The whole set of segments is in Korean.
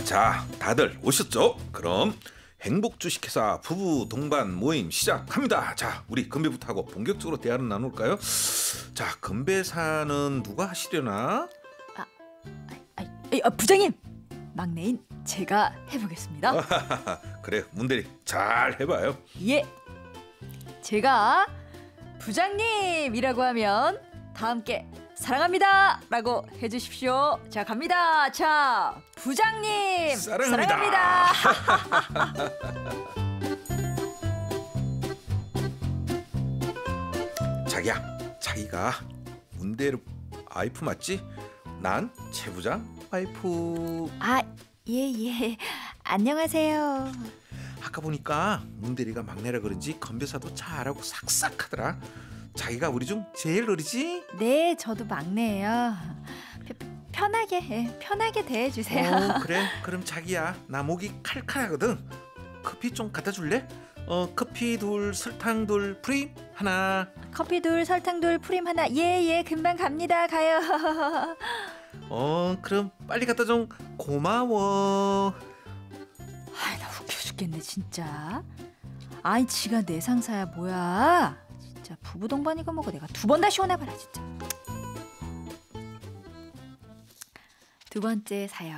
자, 다들 오셨죠? 그럼 행복 주식회사 부부 동반 모임 시작합니다. 자, 우리 건배부터 하고 본격적으로 대화를 나눌까요? 자, 건배사는 누가 하시려나? 부장님, 막내인 제가 해보겠습니다. 그래, 문대리 잘 해봐요. 예, 제가 부장님이라고 하면 다 함께 사랑합니다 라고 해주십시오. 자, 갑니다. 자, 부장님 사랑합니다. 자기가 문대리 와이프 맞지? 난 최 부장 와이프. 예. 안녕하세요. 아까 보니까 문대리가 막내라 그런지 건배사도 잘하고 싹싹하더라. 자기가 우리 중 제일 어리지? 네, 저도 막내예요. 편하게 대해주세요. 그래, 그럼 자기야, 나 목이 칼칼하거든. 커피 좀 갖다 줄래? 커피 둘, 설탕 둘, 프림 하나. 커피 둘, 설탕 둘, 프림 하나. 예, 금방 갑니다. 가요. 그럼 빨리 갖다 좀 고마워. 나 웃겨 죽겠네 진짜. 아이, 지가 내 상사야 뭐야. 진짜 부부 동반이고 뭐고 내가 두 번 다시 혼내봐라 진짜. 두 번째 사연.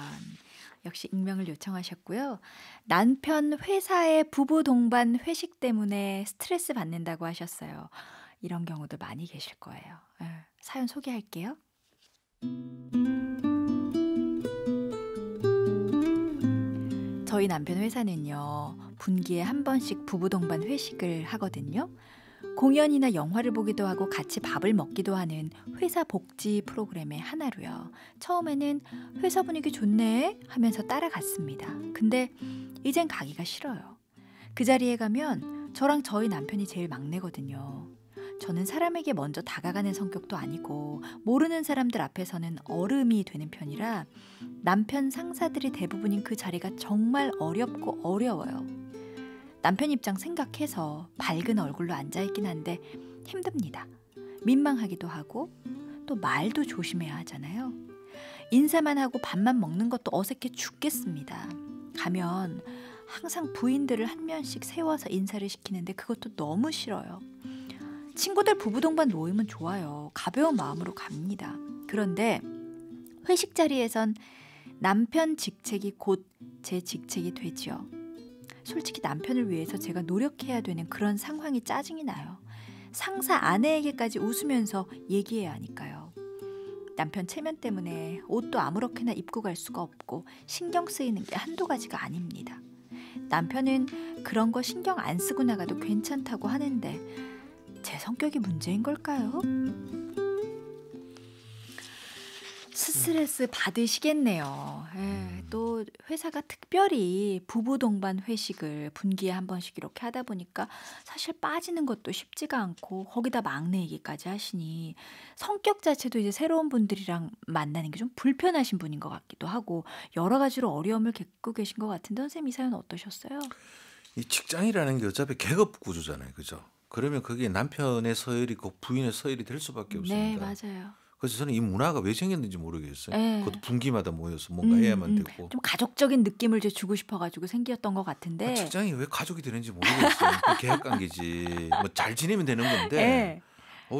역시 익명을 요청하셨고요. 남편 회사의 부부 동반 회식 때문에 스트레스 받는다고 하셨어요. 이런 경우도 많이 계실 거예요. 사연 소개할게요. 저희 남편 회사는요, 분기에 한 번씩 부부 동반 회식을 하거든요. 공연이나 영화를 보기도 하고 같이 밥을 먹기도 하는 회사 복지 프로그램의 하나로요. 처음에는 회사 분위기 좋네 하면서 따라갔습니다. 근데 이젠 가기가 싫어요. 그 자리에 가면 저랑 저희 남편이 제일 막내거든요. 저는 사람에게 먼저 다가가는 성격도 아니고 모르는 사람들 앞에서는 얼음이 되는 편이라 남편 상사들이 대부분인 그 자리가 정말 어렵고 어려워요. 남편 입장 생각해서 밝은 얼굴로 앉아있긴 한데 힘듭니다. 민망하기도 하고 또 말도 조심해야 하잖아요. 인사만 하고 밥만 먹는 것도 어색해 죽겠습니다. 가면 항상 부인들을 한 명씩 세워서 인사를 시키는데 그것도 너무 싫어요. 친구들 부부 동반 모임은 좋아요. 가벼운 마음으로 갑니다. 그런데 회식 자리에선 남편 직책이 곧 제 직책이 되지요. 솔직히 남편을 위해서 제가 노력해야 되는 그런 상황이 짜증이 나요. 상사 아내에게까지 웃으면서 얘기해야 하니까요. 남편 체면 때문에 옷도 아무렇게나 입고 갈 수가 없고 신경 쓰이는 게 한두 가지가 아닙니다. 남편은 그런 거 신경 안 쓰고 나가도 괜찮다고 하는데 제 성격이 문제인 걸까요? 스트레스 받으시겠네요. 또 회사가 특별히 부부 동반 회식을 분기에 한 번씩 이렇게 하다 보니까 사실 빠지는 것도 쉽지가 않고 거기다 막내 얘기까지 하시니 성격 자체도 이제 새로운 분들이랑 만나는 게 좀 불편하신 분인 것 같기도 하고 여러 가지로 어려움을 겪고 계신 것 같은데 선생님 이 사연 어떠셨어요? 이 직장이라는 게 어차피 계급 구조잖아요, 그죠? 그러면 그게 남편의 서열이 그 부인의 서열이 될 수밖에 없습니다. 네, 맞아요. 그래서 저는 이 문화가 왜 생겼는지 모르겠어요. 네. 그것도 분기마다 모여서 뭔가 해야만 되고. 좀 가족적인 느낌을 주고 싶어가지고 생겼던 것 같은데. 직장이 왜 가족이 되는지 모르겠어요. 계약관계지. 뭐 잘 지내면 되는 건데. 네.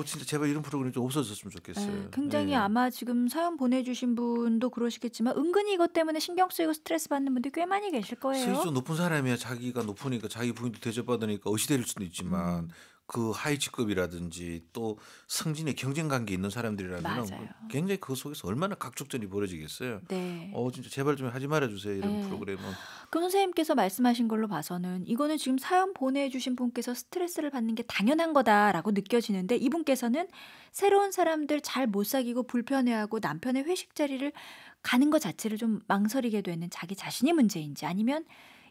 진짜 제발 이런 프로그램이 좀 없어졌으면 좋겠어요. 굉장히 아마 지금 사연 보내주신 분도 그러시겠지만 은근히 이것 때문에 신경 쓰이고 스트레스 받는 분들이 꽤 많이 계실 거예요. 실수 높은 사람이야 자기가 높으니까 자기 부인도 대접받으니까 어시될 수도 있지만 그 하위 직급이라든지 또 승진의 경쟁 관계 있는 사람들이라면 굉장히 그 속에서 얼마나 각축전이 벌어지겠어요. 네. 진짜 제발 좀 하지 말아주세요 이런 프로그램은. 그 선생님께서 말씀하신 걸로 봐서는 이거는 지금 사연 보내주신 분께서 스트레스를 받는 게 당연한 거다라고 느껴지는데 이분께서는 새로운 사람들 잘 못 사귀고 불편해하고 남편의 회식 자리를 가는 것 자체를 좀 망설이게 되는 자기 자신이 문제인지 아니면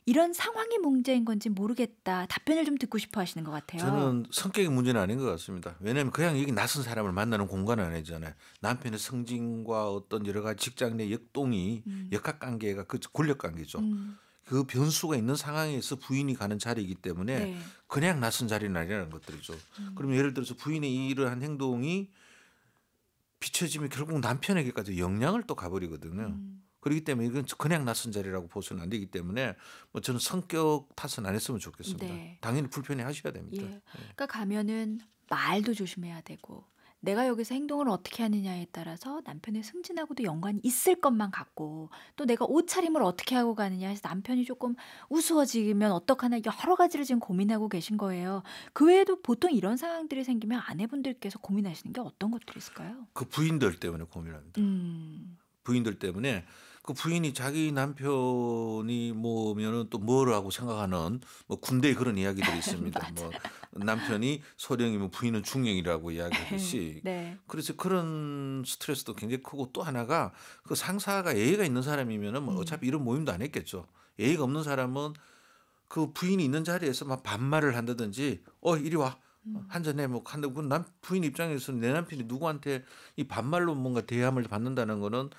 이런 상황이 문제인 건지 모르겠다. 답변을 좀 듣고 싶어 하시는 것 같아요. 저는 성격의 문제는 아닌 것 같습니다. 왜냐하면 그냥 여기 낯선 사람을 만나는 공간은 아니잖아요. 남편의 성징과 어떤 여러 가지 직장 내 역동이 역학관계가 그 권력관계죠. 그 변수가 있는 상황에서 부인이 가는 자리이기 때문에 그냥 낯선 자리는 아니라는 것들이죠. 그러면 예를 들어서 부인의 이러한 행동이 비춰지면 결국 남편에게까지 영향을 또 가버리거든요. 그렇기 때문에 이건 그냥 낯선 자리라고 보서는 안 되기 때문에 뭐 저는 성격 탓은 안 했으면 좋겠습니다. 네. 당연히 불편해 하셔야 됩니다. 예. 그러니까 가면은 말도 조심해야 되고 내가 여기서 행동을 어떻게 하느냐에 따라서 남편의 승진하고도 연관이 있을 것만 같고 또 내가 옷차림을 어떻게 하고 가느냐 해서 남편이 조금 우스워지면 어떡하나 여러 가지를 지금 고민하고 계신 거예요. 그 외에도 보통 이런 상황들이 생기면 아내분들께서 고민하시는 게 어떤 것들이 있을까요? 그 부인들 때문에 고민합니다. 부인들 때문에 그 부인이 자기 남편이 뭐면은 또 뭐라고 생각하는 뭐 군대에 그런 이야기들이 있습니다. 뭐 남편이 소령이면 부인은 중령이라고 이야기하듯이 네. 그래서 그런 스트레스도 굉장히 크고 또 하나가 그 상사가 예의가 있는 사람이면은 뭐 어차피 이런 모임도 안 했겠죠. 예의가 없는 사람은 그 부인이 있는 자리에서 막 반말을 한다든지 이리 와. 한잔해 뭐 한다고 남 부인 입장에서는 내 남편이 누구한테 이 반말로 뭔가 대함을 받는다는 거는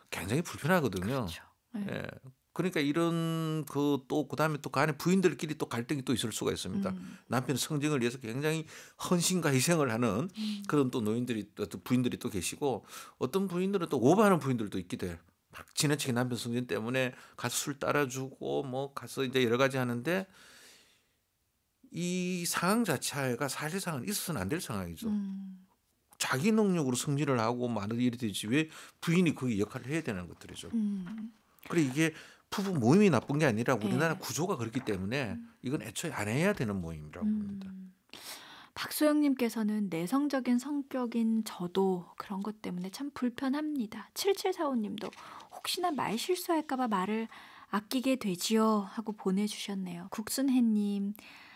굉장히 불편하거든요. 그렇죠. 네. 예. 그러니까 이런 그 또 그다음에 또 그 안에 부인들끼리 또 갈등이 또 있을 수가 있습니다. 남편의 성징을 위해서 굉장히 헌신과 희생을 하는 그런 또 노인들이 또 부인들이 또 계시고 어떤 부인들은 또 오버하는 부인들도 있기도 해요. 막 지나치게 남편 성진 때문에 가서 술 따라주고 뭐 가서 이제 여러 가지 하는데 이 상황 자체가 사실상은 있어서는 안 될 상황이죠. 자기 능력으로 승진을 하고 많은 일이 되지 왜 부인이 그 역할을 해야 되는 것들이죠. 그래 이게 부부 모임이 나쁜 게 아니라 우리나라 네. 구조가 그렇기 때문에 이건 애초에 안 해야 되는 모임이라고 봅니다. 박소영님께서는 내성적인 성격인 저도 그런 것 때문에 참 불편합니다. 7745님도 혹시나 말 실수할까봐 말을 아끼게 되지요 하고 보내주셨네요. 국순혜님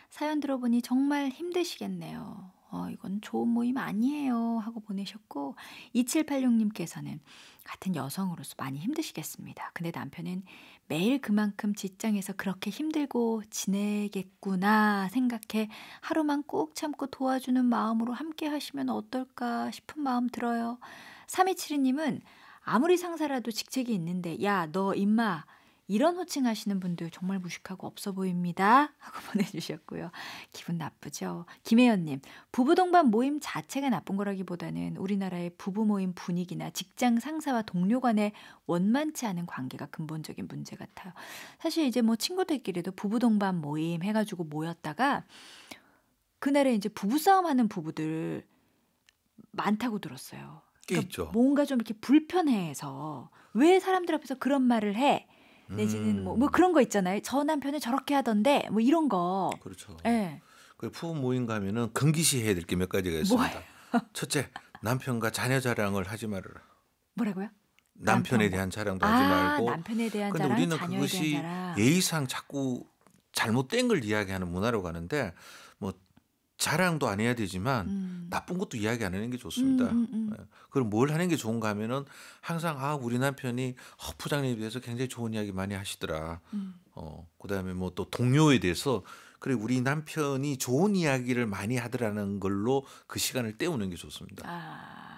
사연 들어보니 정말 힘드시겠네요. 이건 좋은 모임 아니에요 하고 보내셨고 2786님께서는 같은 여성으로서 많이 힘드시겠습니다. 근데 남편은 매일 그만큼 직장에서 그렇게 힘들고 지내겠구나 생각해 하루만 꾹 참고 도와주는 마음으로 함께 하시면 어떨까 싶은 마음 들어요. 3272님은 아무리 상사라도 직책이 있는데 야, 너 임마 이런 호칭하시는 분들 정말 무식하고 없어 보입니다 하고 보내주셨고요. 기분 나쁘죠. 김혜연님 부부 동반 모임 자체가 나쁜 거라기보다는 우리나라의 부부 모임 분위기나 직장 상사와 동료 간의 원만치 않은 관계가 근본적인 문제 같아요. 사실 이제 뭐 친구들끼리도 부부 동반 모임 해가지고 모였다가 그날에 이제 부부싸움 하는 부부들 많다고 들었어요. 꽤 있죠. 뭔가 좀 이렇게 불편해해서 왜 사람들 앞에서 그런 말을 해? 내지는 뭐 그런 거 있잖아요. 저 남편은 저렇게 하던데 뭐 이런 거. 그렇죠. 예. 그 부부 모임 가면은 금기시 해야 될 게 몇 가지가 있습니다. 첫째, 남편과 자녀 자랑을 하지 말아라. 뭐라고요? 남편에 대한 자랑도 하지 말고. 남편에 대한 근데 자랑, 우리는 자녀에 그것이 대한 자랑. 예의상 자꾸 잘못된 걸 이야기하는 문화로 가는데 뭐 자랑도 안 해야 되지만 나쁜 것도 이야기 안 하는 게 좋습니다. 예. 그럼 뭘 하는 게 좋은가 하면은 항상 우리 남편이 부장님에 대해서 굉장히 좋은 이야기 많이 하시더라. 그다음에 뭐 또 동료에 대해서 그래 우리 남편이 좋은 이야기를 많이 하더라는 걸로 그 시간을 때우는 게 좋습니다.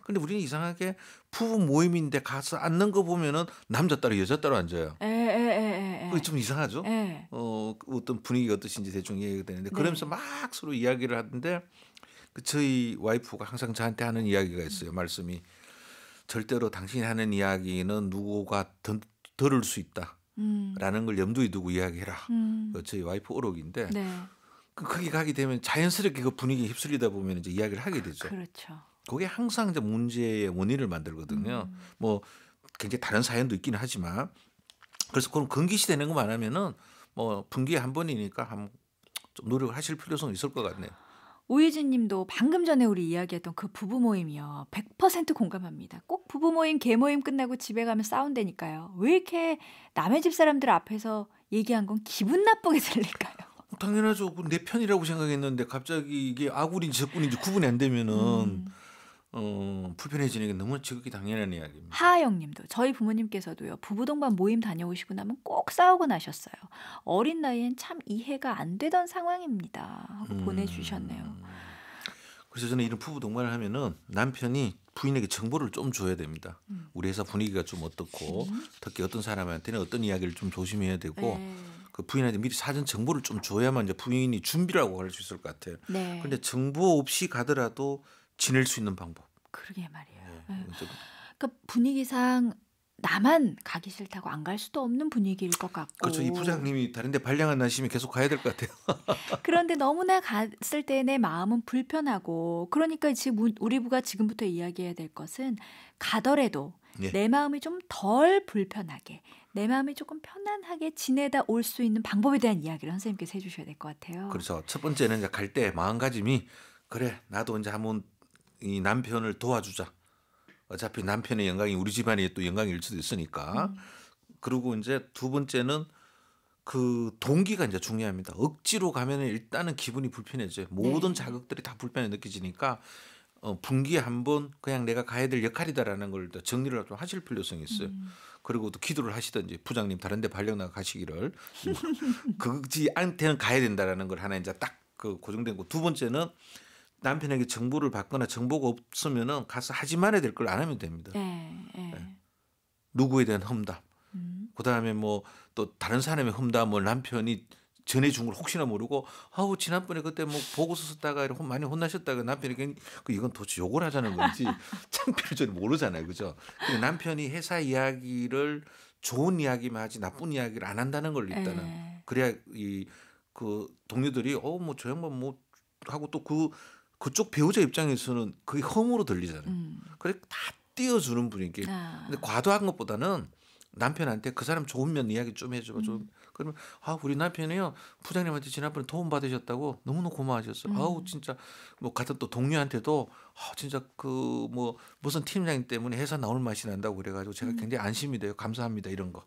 근데 우리는 이상하게 부부 모임인데 가서 앉는 거 보면은 남자 따로 여자 따로 앉아요. 그게 좀 이상하죠? 어떤 분위기가 어떠신지 대충 이해가 되는데 그러면서 막 서로 이야기를 하는데 저희 와이프가 항상 저한테 하는 이야기가 있어요. 말씀이 절대로 당신이 하는 이야기는 누구가 들을 수 있다. 라는 걸 염두에 두고 이야기해라. 저희 와이프 오록인데 네. 거기 가게 되면 자연스럽게 그 분위기에 휩쓸리다 보면 이제 이야기를 하게 되죠. 그렇죠. 그게 항상 이제 문제의 원인을 만들거든요. 뭐 굉장히 다른 사연도 있기는 하지만 그래서 그럼 금기시 되는 것만 하면은 뭐 분기에 한 번이니까 좀 노력을 하실 필요성이 있을 것 같네요. 오예진 님도 방금 전에 우리 이야기했던 그 부부 모임이요. 100% 공감합니다. 꼭 부부 모임, 개 모임 끝나고 집에 가면 싸운다니까요. 왜 이렇게 남의 집 사람들 앞에서 얘기한 건 기분 나쁘게 들릴까요? 당연하죠. 내 편이라고 생각했는데 갑자기 이게 아군인지 적군인지 구분이 안 되면은 불편해지는 게 너무 지극히 당연한 이야기입니다. 하하영 님도 저희 부모님께서도요. 부부 동반 모임 다녀오시고 나면 꼭 싸우고 나셨어요. 어린 나이엔 참 이해가 안 되던 상황입니다. 하고 보내주셨네요. 그래서 저는 이런 부부 동반을 하면은 남편이 부인에게 정보를 좀 줘야 됩니다. 우리 회사 분위기가 좀 어떻고 특히 어떤 사람한테는 어떤 이야기를 좀 조심해야 되고 그 부인한테 미리 사전 정보를 좀 줘야만 이제 부인이 준비를 하고 갈 수 있을 것 같아요. 네. 근데 정보 없이 가더라도 지낼 수 있는 방법. 그러게 말이에요. 네. 그러니까 분위기상 나만 가기 싫다고 안 갈 수도 없는 분위기일 것 그렇죠. 이 같고. 부장님이 다른 데 발령한 날씨면 계속 가야 될 것 같아요. 그런데 너무나 갔을 때 내 마음은 불편하고 그러니까 지금 우리 부가 지금부터 이야기해야 될 것은 가더라도 예. 내 마음이 좀 덜 불편하게 내 마음이 조금 편안하게 지내다 올 수 있는 방법에 대한 이야기를 선생님께서 해주셔야 될 것 같아요. 그렇죠. 첫 번째는 이제 갈 때 마음가짐이 그래 나도 이제 한번 이 남편을 도와주자. 어차피 남편의 영광이 우리 집안의 또 영광일 수도 있으니까. 그리고 이제 두 번째는 그 동기가 이제 중요합니다. 억지로 가면은 일단은 기분이 불편해져요. 모든 네. 자극들이 다 불편해 느껴지니까 분기에 한번 그냥 내가 가야 될 역할이다라는 걸 또 정리를 좀 하실 필요성이 있어요. 그리고 또 기도를 하시든지 부장님 다른 데 발령 나가 가시기를 그지한테는 가야 된다라는 걸 하나 이제 딱 그 고정된 거. 두 번째는 남편에게 정보를 받거나 정보가 없으면은 가서 하지 말아야 될 걸 안 하면 됩니다. 예, 예. 네. 누구에 대한 험담. 그다음에 뭐 또 다른 사람의 험담을 남편이 전해준 걸 혹시나 모르고 아우 지난번에 그때 뭐 보고서 썼다가 이렇게 많이 혼나셨다가 남편이 괜히 이건 도대체 욕을 하자는 건지 창피를 전혀 모르잖아요, 그죠? 근데 남편이 회사 이야기를 좋은 이야기만 하지 나쁜 이야기를 안 한다는 걸 일단은 예. 그래야 이 그 동료들이 뭐 저 양반 뭐 하고 또 그쪽 배우자 입장에서는 그게 험으로 들리잖아요. 그래 다 띄워주는 분위기. 아. 근데 과도한 것보다는 남편한테 그 사람 좋은 면 이야기 좀 해줘봐. 그러면 우리 남편이요 부장님한테 지난번에 도움 받으셨다고 너무너무 고마워하셨어요. 진짜 뭐 같은 또 동료한테도 진짜 그 뭐 무슨 팀장님 때문에 회사 나올 맛이 난다고 그래가지고 제가 굉장히 안심이 돼요. 감사합니다 이런 거.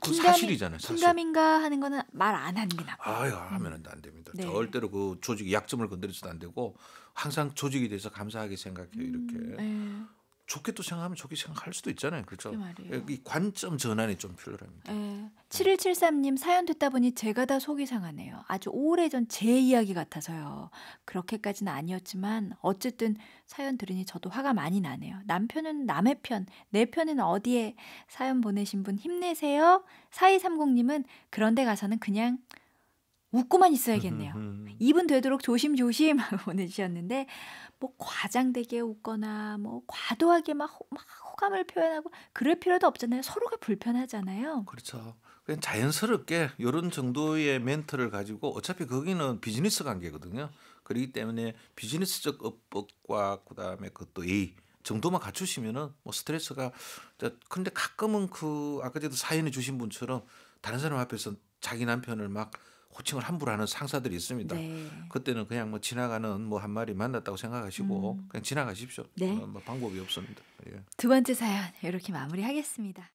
그 사실이잖아요. 사실. 긴가민가 하는 거는 말 안 합니다. 하면 안 됩니다. 네. 절대로 그 조직 약점을 건드려서도 안 되고 항상 조직에 대해서 감사하게 생각해요. 이렇게 예. 좋게 또 생각하면 좋게 생각할 수도 있잖아요. 그렇죠? 그게 말이에요. 이 관점 전환이 좀 필요합니다. 예. 7173님 사연 듣다 보니 제가 다 속이 상하네요. 아주 오래전 제 이야기 같아서요. 그렇게까지는 아니었지만 어쨌든 사연 들으니 저도 화가 많이 나네요. 남편은 남의 편, 내 편은 어디에? 사연 보내신 분 힘내세요. 4230님은 그런데 가서는 그냥 웃고만 있어야겠네요. 입은 되도록 조심조심 하고 보내주셨는데 뭐 과장되게 웃거나 뭐 과도하게 막 호감을 표현하고 그럴 필요도 없잖아요. 서로가 불편하잖아요. 그렇죠. 그냥 자연스럽게 이런 정도의 멘트를 가지고 어차피 거기는 비즈니스 관계거든요. 그렇기 때문에 비즈니스적 업법과 그다음에 그또 예의 정도만 갖추시면은 뭐 스트레스가 근데 가끔은 그 아까 전에 사연해 주신 분처럼 다른 사람 앞에서 자기 남편을 막 호칭을 함부로 하는 상사들이 있습니다. 네. 그때는 그냥 뭐 지나가는 뭐 한 마리 만났다고 생각하시고 그냥 지나가십시오. 네. 뭐 방법이 없습니다. 예. 두 번째 사연 이렇게 마무리하겠습니다.